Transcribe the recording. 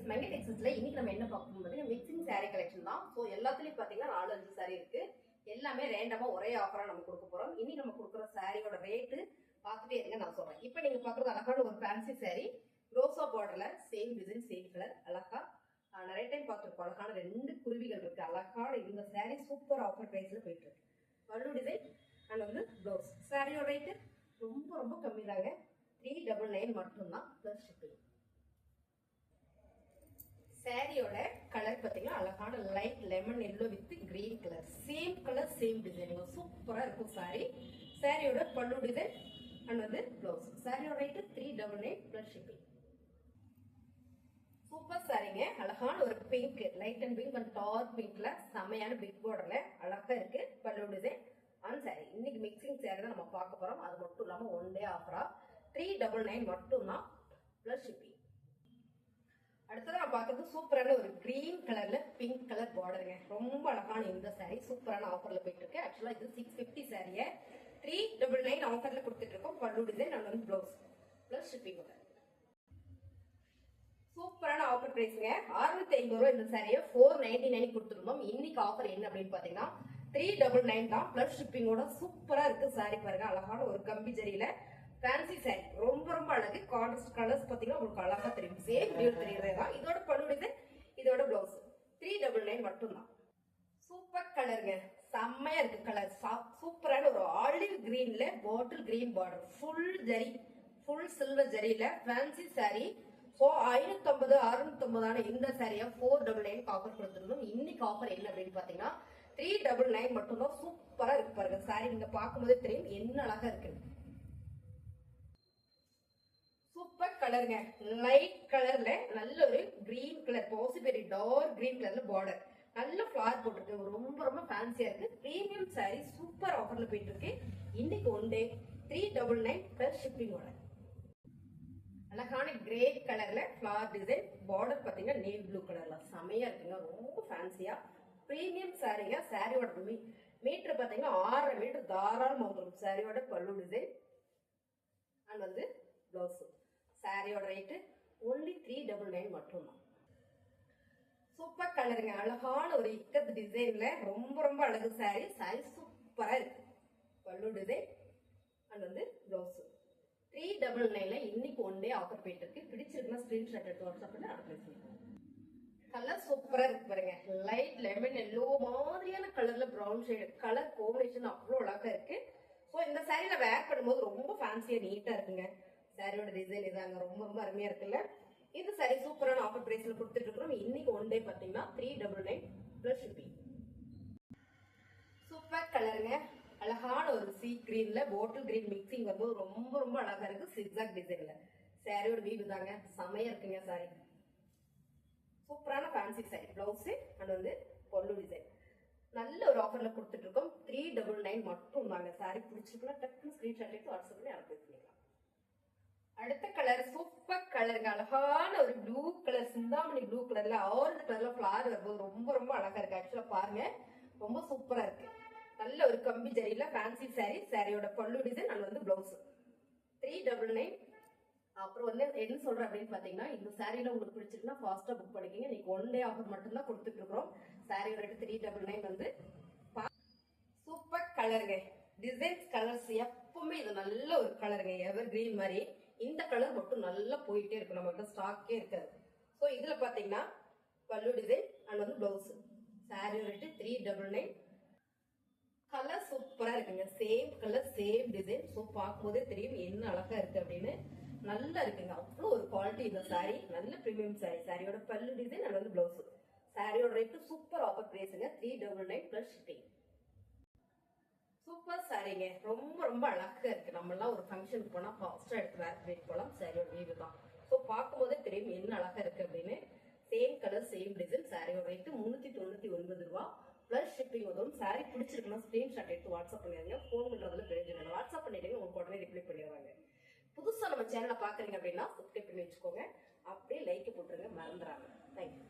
Friends, மெங்கை டெக்ஸ்டைல்ஸ்ல இன்னைக்கு நம்ம என்ன பார்க்க போறோம்? மிக்சிங் saree கலெக்ஷன் தான். ஸோ எல்லாத்துலயும் பாத்தீங்கன்னா 4-5 saree இருக்கு. எல்லாமே ரேண்டமா ஒரே ஆஃபரா நம்ம கொடுக்க போறோம். இன்னைக்கு நம்ம கொடுக்குற சாரியோட ரேட்டு பார்த்துட்டே இருங்க, நான் சொல்றேன். இப்போ நீங்க பாக்குறது அழகான ஒரு ஃபேன்சி saree, ரோசா பார்டர்ல சேம் டிசைன் சேம் கலர். அழகா நிறைய டைம் பார்த்துருக்கோம். அழகான 2 குருவிகள் இருக்கு. அழகான இந்த saree சூப்பர் ஆஃபர் பிரைஸ்ல போயிட்டு இருக்கு. பல்லு டிசைன் அண்ட் வந்து ப்ளவுஸ். சாரியோட ரேட்டு ரொம்ப ரொம்ப கம்மி தாங்க, 399 மட்டும்தான் பிளஸ் ஷிப்பிங். சாரியோட கலர் பார்த்தீங்கன்னா அழகான light lemon yellow with green colour, same colour same design, சூப்பரா இருக்கும் சாரி. சாரியோட பல்லு டிசைன் அண்ட் வந்து ப்ளவுஸ். சாரியோட ரேட்டு 399 பிளஸ் ஷிப்பிங். சூப்பர் சாரிங்க, அழகான ஒரு pink, light and pink and dark பிங்க்ல செமையான பிக் பார்டர்ல அழகா இருக்கு பல்லு டிசைன் அண்ட் சாரி. இன்னைக்கு மிக்சிங் சாரி தான் நம்ம பார்க்க போறோம். அது மட்டும் இல்லாம 1 டே ஆஃபரா 399 மட்டும்தான் பிளஸ் ஷிப்பிங். அடுத்ததான் நான் பார்க்கறது சூப்பரான ஒரு கிரீன் கலர்ல பிங்க் கலர் பார்டருங்க. ரொம்ப அழகான இந்த சாரி சூப்பரான ஆஃபர்ல போயிட்டு இருக்கு. ஆக்சுவலா இது 650 சாரியை 399 ஆஃபர்ல கொடுத்துட்டு இருக்கோம். பல்லு டிசைன் அண்ட் வந்து ப்ளவுஸ் பிளஸ் ஷிப்பிங். சூப்பரான ஆஃபர் பிரைஸ்ங்க, 650 ரூபாய் இந்த சாரியை 499 கொடுத்துருந்தோம். இன்னைக்கு ஆஃபர் என்ன அப்படின்னு பாத்தீங்கன்னா 399 தான் பிளஸ் ஷிப்பிங்கோட. சூப்பரா இருக்கு சாரி பாருங்க, அழகான ஒரு கம்பி ஜரியில ஃபேன்சி சாரி, ரொம்ப ரொம்ப அழகு. கான்ட்ராஸ்ட் கலர்ஸ் பாத்தீங்கன்னா உங்களுக்கு அழகா தெரியும், சேம் வியூ தெரியுறதுதான். இதோட பல்லு டிசைன், இதோட பிளவுஸ் 399 மட்டும்தான். சூப்பர் கலருங்க, செம்மையா இருக்கு கலர். சூப்பரான ஒரு ஆலிவ் கிரீன்ல bottle green border, full zari, full silver ஜரியில ஃபேன்சி சாரி. 550 650 இந்த சாரியா 499 ஆஃபர் கொடுத்துருந்தோம். இன்னைக்கு ஆஃபர் என்ன அப்படின்னு பாத்தீங்கன்னா 399 மட்டும்தான். சூப்பரா இருக்கு பாருங்க சாரி, நீங்க பார்க்கும்போதே தெரியும் என்ன அழகா இருக்கு. சூப்பர் கலருங்க, லைட் கலர்ல நல்ல ஒரு green colour, possibly dark green கலர்ல பார்டர், நல்ல ஃபிளவர் போட்டிருக்கு. ரொம்ப ரொம்ப ஃபேன்சியா இருக்கு. பிரீமியம் சாரி சூப்பர் ஆஃபர்ல போயிட்டு இருக்கு. இன்னைக்கு 1 டே 399 பிளஸ் ஷிப்பிங்கோட. அழகான கிரே கலர்ல ஃபிளவர் டிசைன், பார்டர் பாத்தீங்கன்னா நேவி ப்ளூ கலர்ல செமையா இருக்குங்க. ரொம்ப ஃபேன்சியா பிரீமியம் சாரிங்க. சாரியோட மீட்டர் பாத்தீங்கன்னா 6.5 மீட்டர் தாராளமா வந்துடும். சாரியோட பல்லு டிசைன் அண்ட் வந்து பிளவுஸ். சாரியோட ரேட்டு ஒன்லி 399 மட்டும்தான். சூப்பர் கலருங்க, அழகான ஒரு இக்கத் டிசைன்ல ரொம்ப ரொம்ப அழகு சாரி. சாரி சூப்பரா இருக்கு. பல்லு டிசைன் அண்ட் வந்து பிளவுஸ் 399ல இன்னைக்கு 1 டே ஆஃபர் போயிட்டு இருக்கு. பிடிச்சிருக்குன்னா ஸ்கிரீன்ஷாட் எடுத்து வாட்ஸ்அப் பண்ணி அப்ளை பண்ணுங்க. கலர் சூப்பரா இருக்கு பாருங்க, லைட் லெமன் எல்லோ மாதிரியான கலர்ல பிரவுன் ஷேட் கலர் காம்பினேஷன் அவ்வளோ அழகா இருக்கு. ஸோ இந்த சாரியில வேர் பண்ணும்போது ரொம்ப ஃபேன்சியா நீட்டா இருக்குங்க. சாரியோட டிசைன் இதாங்க, ரொம்ப ரொம்ப அருமையா இருக்குல்ல. இந்த சாரி சூப்பரான ஆஃபர் பிரைஸ்ல கொடுத்துட்டு இருக்கோம். இன்னைக்கு 1 டே பாத்தீங்கன்னா 399 பிளஸ் ஷிப்பிங். சூப்பர் கலருங்க, அழகான ஒரு சீ கிரீன்ல பாட்டில் கிரீன் மிக்சிங் வரும்போது ரொம்ப ரொம்ப அழகா இருக்கு. சிக்ஸாக் டிசைன்ல சாரியோட வீடு தாங்க, செமையா இருக்குங்க சாரி. சூப்பரான ஃபேன்சி சாரி, பிளவுஸ் அண்ட் வந்து பொல்லு டிசைன் நல்ல ஒரு ஆஃபர்ல கொடுத்துட்டு இருக்கோம். 399 மட்டும் தாங்க. சாரி பிடிச்சிருக்குன்னா டக்குனு ஸ்கிரீன்ஷாட் எடுத்து வாட்ஸ்அப் பண்ணி அனுப்பி பண்ணிக்கலாம். அடுத்த கலர் சூப்பர் கலருங்க, அழகான ஒரு ப்ளூ கலர், சிந்தாமணி ப்ளூ கலர்ல ஆரஞ்சு கலர்ல ஃபிளவர் வரும்போது ரொம்ப ரொம்ப அழகா இருக்கு. ஆக்சுவலா பாருங்க, ரொம்ப சூப்பரா இருக்கு. நல்ல ஒரு கம்பி ஜரியில ஃபேன்சி சாரி. சாரியோட பல்லு டிசைன் அண்ட் வந்து பிளவுஸ் 399. அப்புறம் வந்து என்ன சொல்றேன் அப்படின்னு பாத்தீங்கன்னா, இந்த சாரியில உங்களுக்கு பிடிச்சிருக்குன்னா ஃபாஸ்டா புக் பண்ணிக்கோங்க. இன்னைக்கு 1 டே ஆஃபர் மட்டும் தான் கொடுத்துட்டு இருக்கோம். சாரியோட ரேட்டு 399 வந்து. சூப்பர் கலருங்க, டிசைன்ஸ் கலர்ஸ் எப்பவுமே இது நல்ல ஒரு கலருங்க, எவர் கிரீன் மாதிரி. இந்த கலர் மட்டும் நல்லா போயிட்டே இருக்கும், நம்மகிட்ட ஸ்டாக்கே இருக்காது. ஸோ இதுல பாத்தீங்கன்னா பல்லு டிசைன் அண்ட் வந்து பிளவுஸ். சாரியோட ரேட்டு 399. கலர் சூப்பரா இருக்குங்க, same colour same design. So பார்க்கும்போதே தெரியும் என்ன அழகா இருக்கு அப்படின்னு. நல்லா இருக்குங்க, அவ்வளோ ஒரு குவாலிட்டி இந்த சாரி, நல்ல பிரீமியம் சாரி. சாரியோட பல்லு டிசைன் அண்ட் வந்து பிளவுஸ். சாரியோட ரேட்டு சூப்பர் ஆஃபர் பிரைஸுங்க, 399 பிளஸ் ஷிப்பிங். சூப்பர் சாரிங்க, ரொம்ப ரொம்ப அழகா இருக்கு. நம்ம எல்லாம் ஒரு ஃபங்க்ஷனுக்கு போனா ஃபாஸ்டா எடுத்து வேர் பண்ணிட்டு போலாம். சாரியோட வீடு தான். ஸோ பார்க்கும்போதே தெரியும் என்ன அழகா இருக்கு அப்படின்னு. Same colour same design. சாரியோட ரேட்டு 399 ரூபா பிளஸ் ஷிப்பிங் வரும். சாரி பிடிச்சிருக்குன்னா ஸ்கிரீன்ஷாட் எடுத்து வாட்ஸ்அப் பண்ணிடுங்க. ஃபோன் பண்றதுல பிரயோஜனம், வாட்ஸ்அப் பண்ணிடுங்க, உங்களுக்கு உடனே ரிப்ளை பண்ணிடுவாங்க. புதுசா நம்ம சேனலை பாக்குறீங்க அப்படின்னா சப்ஸ்கிரைப் பண்ணி வச்சுக்கோங்க. அப்படியே லைக் போட்டுருங்க, மறந்துடாங்க. தேங்க்யூ.